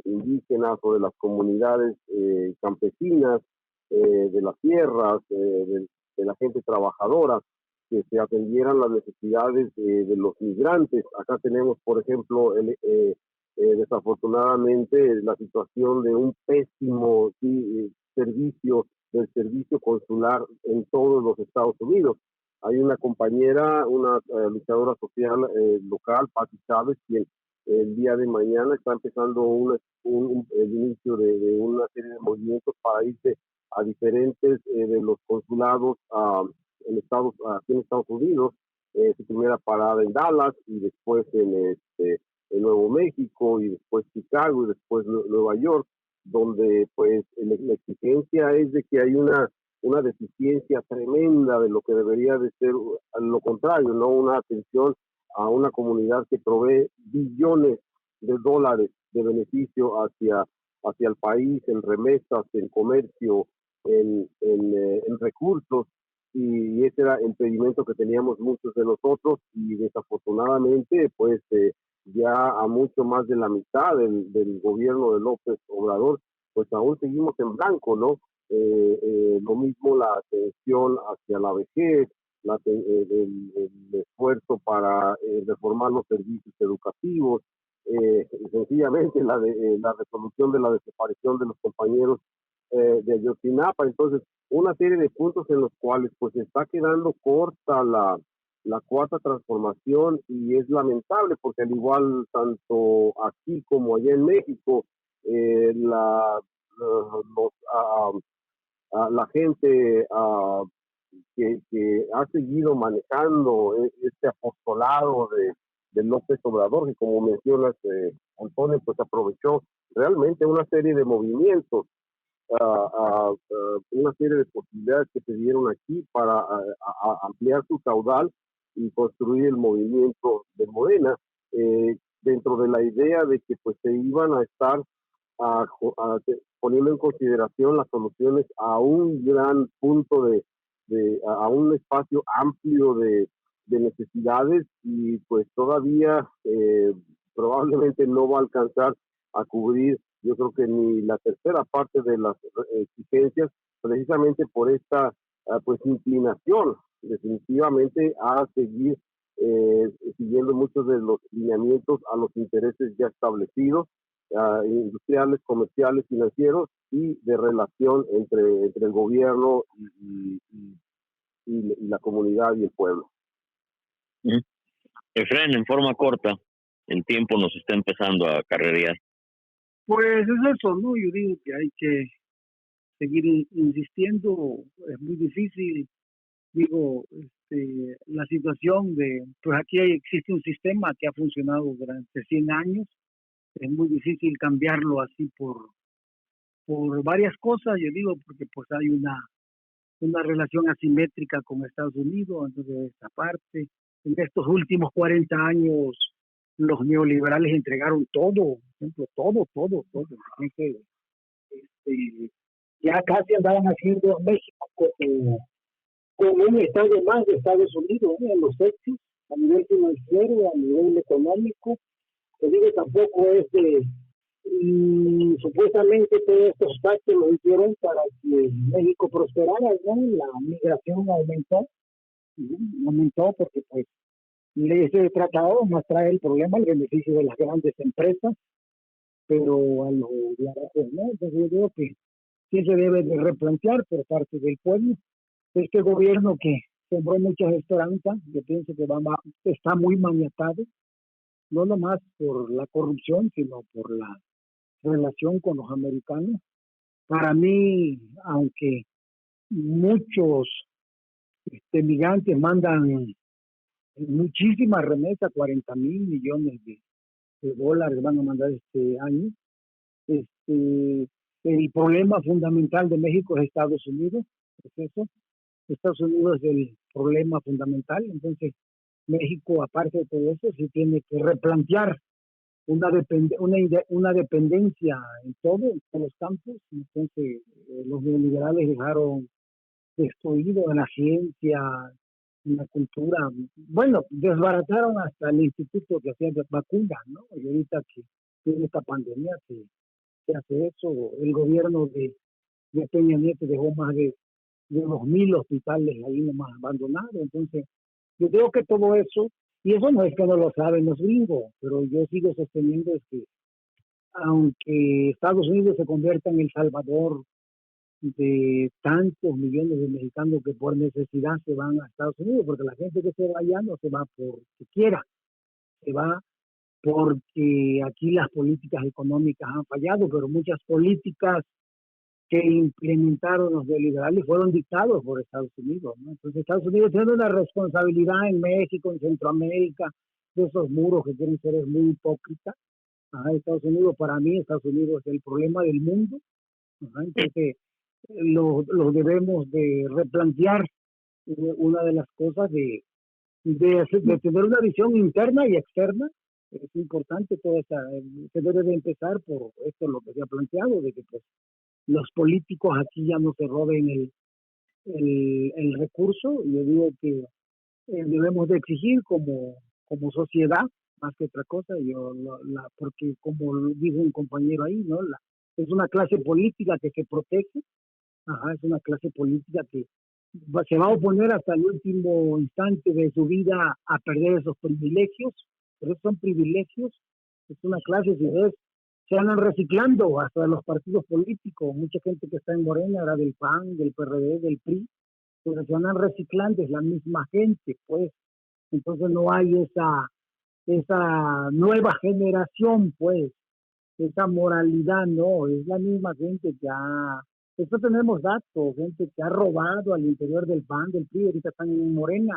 indígenas, o de las comunidades campesinas, de las tierras, de la gente trabajadora, que se atendieran las necesidades de los migrantes. Acá tenemos, por ejemplo, desafortunadamente la situación de un pésimo servicio, del servicio consular en todos los Estados Unidos. Hay una compañera, una luchadora social local, Patti Chávez, quien el día de mañana está empezando el inicio de una serie de movimientos para irse a diferentes de los consulados aquí en Estados Unidos. Su primera parada en Dallas, y después en Nuevo México, y después Chicago, y después Nueva York, donde pues la exigencia es de que hay una deficiencia tremenda de lo que debería de ser lo contrario, no una atención a una comunidad que provee billones de dólares de beneficio hacia el país, en remesas, en comercio, en recursos, y ese era el pedimento que teníamos muchos de nosotros, y desafortunadamente pues ya a mucho más de la mitad del gobierno de López Obrador, pues aún seguimos en blanco, ¿no? Lo mismo la atención hacia la vejez, el esfuerzo para reformar los servicios educativos, sencillamente la resolución de la desaparición de los compañeros de Ayotzinapa. Entonces, una serie de puntos en los cuales pues está quedando corta la cuarta transformación, y es lamentable porque al igual tanto aquí como allá en México, la gente que ha seguido manejando este apostolado de López Obrador, que como mencionas, Antonio, pues aprovechó realmente una serie de movimientos, una serie de posibilidades que se dieron aquí para ampliar su caudal y construir el movimiento de Morena, dentro de la idea de que pues se iban a estar poniendo en consideración las soluciones a un gran punto a un espacio amplio de necesidades, y pues todavía probablemente no va a alcanzar a cubrir, yo creo que ni la tercera parte de las exigencias, precisamente por esta pues inclinación definitivamente a seguir siguiendo muchos de los lineamientos a los intereses ya establecidos, industriales, comerciales, financieros, y de relación entre el gobierno y la comunidad y el pueblo. Efraín, en forma corta, el tiempo nos está empezando a carrerear. Pues es eso, ¿no? Yo digo que hay que seguir insistiendo, es muy difícil. Digo, la situación pues aquí existe un sistema que ha funcionado durante 100 años, es muy difícil cambiarlo así por varias cosas, yo digo, porque pues hay una relación asimétrica con Estados Unidos, entonces de esta parte. En estos últimos 40 años los neoliberales entregaron todo, por ejemplo, todo. Entonces, ya casi andaban haciendo a México como un estado más de Estados Unidos, en los hechos, a nivel financiero, a nivel económico. Te digo, tampoco es supuestamente todos estos pactos lo hicieron para que México prosperara, ¿no? La migración aumentó porque pues ese tratado nos trae el problema, el beneficio de las grandes empresas, pero a lo de abajo, ¿no? Entonces yo creo que sí se debe de replantear por parte del pueblo este gobierno que sembró muchas esperanzas. Yo pienso que está muy maniatado, no nomás por la corrupción, sino por la relación con los americanos. Para mí, aunque muchos migrantes mandan muchísimas remesas, 40,000 millones de dólares van a mandar este año, el problema fundamental de México es Estados Unidos, es eso. Estados Unidos es el problema fundamental, entonces México, aparte de todo eso, sí tiene que replantear una dependencia en todos los campos. Entonces, los neoliberales dejaron destruido la ciencia, la cultura. Bueno, desbarataron hasta el instituto que hacía vacunas, ¿no? Y ahorita que tiene esta pandemia, se hace eso. El gobierno de Peña Nieto dejó más de 2,000 hospitales ahí nomás abandonados. Entonces, yo creo que todo eso, y eso no es que no lo saben los gringos, pero yo sigo sosteniendo es que aunque Estados Unidos se convierta en el salvador de tantos millones de mexicanos que por necesidad se van a Estados Unidos, porque la gente que se va allá no se va porque quiera, se va porque aquí las políticas económicas han fallado, pero muchas políticas que implementaron los neoliberales fueron dictados por Estados Unidos, ¿no? Entonces Estados Unidos tiene una responsabilidad en México, en Centroamérica, de esos muros que quieren ser muy hipócritas. Estados Unidos, para mí, Estados Unidos es el problema del mundo. Entonces lo debemos de replantear. Una de las cosas de tener una visión interna y externa es importante. Se debe de empezar por esto, lo que se ha planteado, de que pues los políticos aquí ya no se roben el recurso. Yo digo que debemos de exigir como sociedad, más que otra cosa, porque como dijo un compañero ahí, ¿no? Es una clase política que se protege, es una clase política que se va a oponer hasta el último instante de su vida a perder esos privilegios, pero esos son privilegios. Es una clase, si ves, se andan reciclando hasta de los partidos políticos. Mucha gente que está en Morena era del PAN, del PRD, del PRI, pero se andan reciclando, es la misma gente, pues. Entonces no hay esa nueva generación, pues, esa moralidad, no, es la misma gente que esto tenemos datos, gente que ha robado al interior del PAN, del PRI, ahorita están en Morena,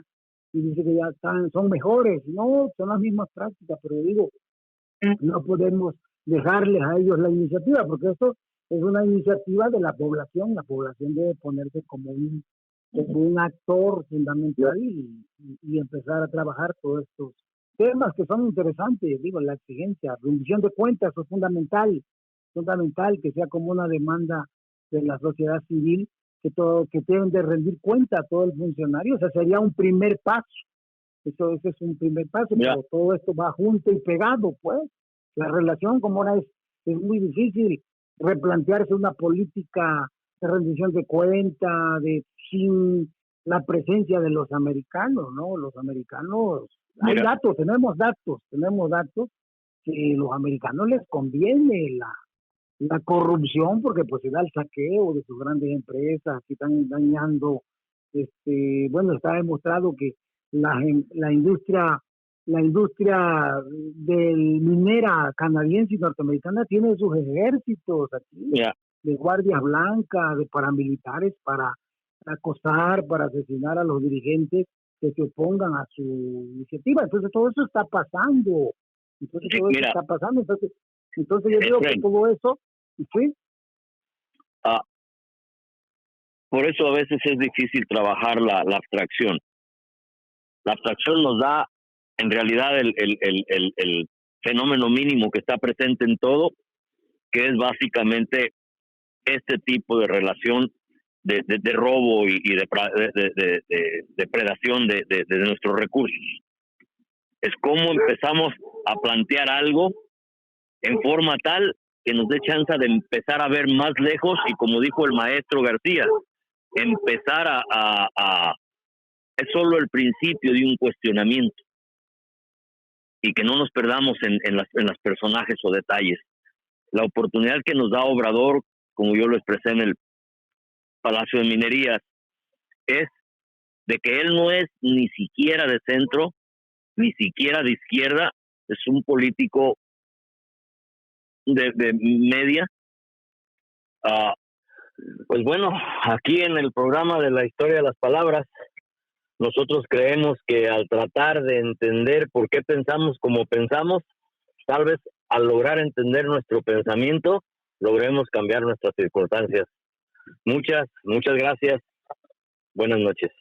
y dice que ya son mejores. No, son las mismas prácticas, pero digo, no podemos dejarles a ellos la iniciativa, porque esto es una iniciativa de la población debe ponerse como un actor fundamental y empezar a trabajar todos estos temas que son interesantes. Digo, la exigencia, rendición de cuentas, eso es fundamental que sea como una demanda de la sociedad civil, que deben de rendir cuenta a todo el funcionario. O sea, sería un primer paso. Ese es un primer paso, pero todo esto va junto y pegado, pues. La relación como ahora es muy difícil replantearse una política de rendición de cuenta sin la presencia de los americanos, ¿no? Los americanos, hay datos, tenemos datos que a los americanos les conviene la corrupción, porque pues se da el saqueo de sus grandes empresas que están dañando. Está demostrado que la industria del minera canadiense y norteamericana tiene sus ejércitos aquí, de guardias blancas, de paramilitares, para acosar, para asesinar a los dirigentes que se opongan a su iniciativa. Entonces todo eso está pasando. Entonces yo digo que todo eso, ¿sí? Por eso a veces es difícil trabajar la abstracción. La abstracción nos da en realidad el fenómeno mínimo que está presente en todo, que es básicamente este tipo de relación de robo y de depredación de nuestros recursos. Es como empezamos a plantear algo en forma tal que nos dé chance de empezar a ver más lejos y, como dijo el maestro García, empezar es solo el principio de un cuestionamiento, y que no nos perdamos en las personajes o detalles. La oportunidad que nos da Obrador, como yo lo expresé en el Palacio de Minerías, es de que él no es ni siquiera de centro, ni siquiera de izquierda, es un político de media. Pues bueno, aquí en el programa de la historia de las palabras, nosotros creemos que al tratar de entender por qué pensamos como pensamos, tal vez al lograr entender nuestro pensamiento, logremos cambiar nuestras circunstancias. Muchas gracias. Buenas noches.